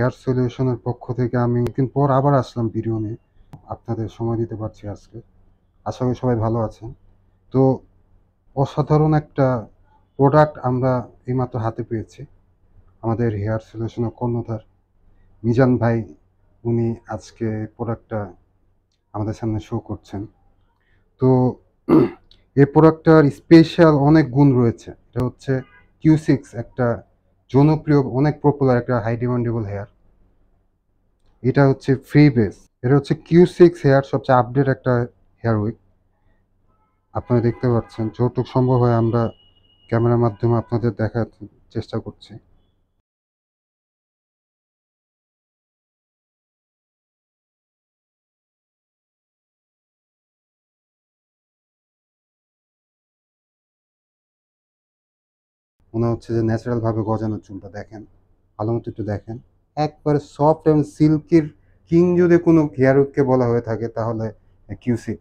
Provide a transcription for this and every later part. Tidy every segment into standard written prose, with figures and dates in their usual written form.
Hair সলিউশনের পক্ষ থেকে আমি একদিন পর আবার আসলাম ভিডিও নিয়ে। আপনাদের সময় দিতে পারছি আজকে। আশা করি সবাই ভালো আছেন। তো অসাধারণ একটা প্রোডাক্ট আমরা এইমাত্র হাতে পেয়েছি। আমাদের হেয়ার সলিউশনের কর্ণধার মিজান ভাই, উনি আজকে প্রোডাক্টটা আমাদের সামনে শো করছেন। তো এই প্রোডাক্টটার স্পেশাল অনেক গুণ রয়েছে। এটা হচ্ছে Q6, একটা জনপ্রিয় অনেক পপুলার একটা হাই ডিমান্ডেবল হেয়ার। এটা হচ্ছে ফ্রি বেস। এটা হচ্ছে Q6 হেয়ার সবচেয়ে আপডেট একটা হেয়ার উইক। আপনারা দেখতে পাচ্ছেন, যতটুকু সম্ভব হয় আমরা ক্যামেরার মাধ্যমে আপনাদের দেখার চেষ্টা করছি। মনে হচ্ছে যে ন্যাচারাল ভাবে গজানো চুলটা দেখেন, ভালো মতো একটু দেখেন। একবারে সফট এবং সিল্কির কিং যদি কোনো হেয়ার উইককে বলা হয়ে থাকে তাহলে Q6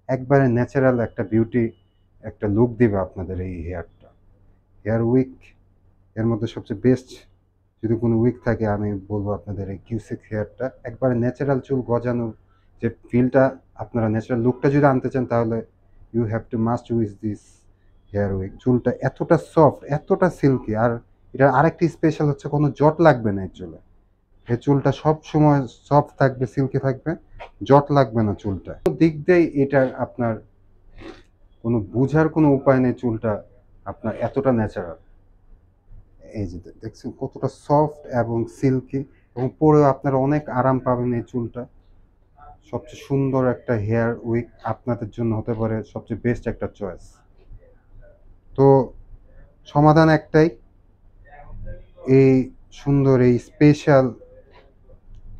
একবারে ন্যাচারাল একটা বিউটি, একটা লুক দিবে আপনাদের এই হেয়ারটা। হেয়ার উইক এর মধ্যে সবচেয়ে বেস্ট যদি কোনো উইক থাকে আমি বলবো আপনাদের এই Q6 হেয়ারটা। একবারে ন্যাচারাল চুল গজানোর যে ফিলটা, আপনারা ন্যাচারাল লুকটা যদি আনতে চান তাহলে you have to must with this hair week. চুলটা এতটা সফট, এতটা সিল্কি, আর এটার আরেকটি স্পেশাল হচ্ছে কোনো জট লাগবে না এই চুলে। এই চুলটা সব সময় সফট থাকবে, সিল্কি থাকবে, জট লাগবে না চুলটা। দিক দিয়ে এটা আপনার কোনো বোঝার কোনো উপায় নেই চুলটা আপনার এতটা ন্যাচারাল। এই যে দেখছেন কতটা সফট এবং সিল্কি, এবং পরেও আপনারা অনেক আরাম পাবেন এই চুলটা। সবচেয়ে সুন্দর একটা হেয়ার উইক আপনাদের জন্য হতে পারে সবচেয়ে বেস্ট একটা চয়েস। তো সমাধান একটাই, এই সুন্দর এই স্পেশাল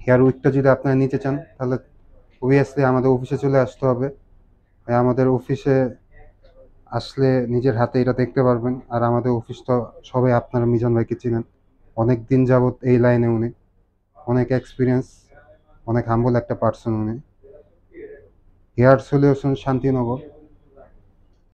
হেয়ার উইকটা যদি আপনারা নিতে চান তাহলে অবভিয়াসলি আমাদের অফিসে চলে আসতে হবে। আমাদের অফিসে আসলে নিজের হাতে এটা দেখতে পারবেন। আর আমাদের অফিস তো সবাই আপনারা মিজান ভাইকে চিনেন, অনেক দিন যাবত এই লাইনে উনি, অনেক এক্সপিরিয়েন্স, অনেক হাম্বল একটা পার্সন উনি। Hair solution, Shantinagar.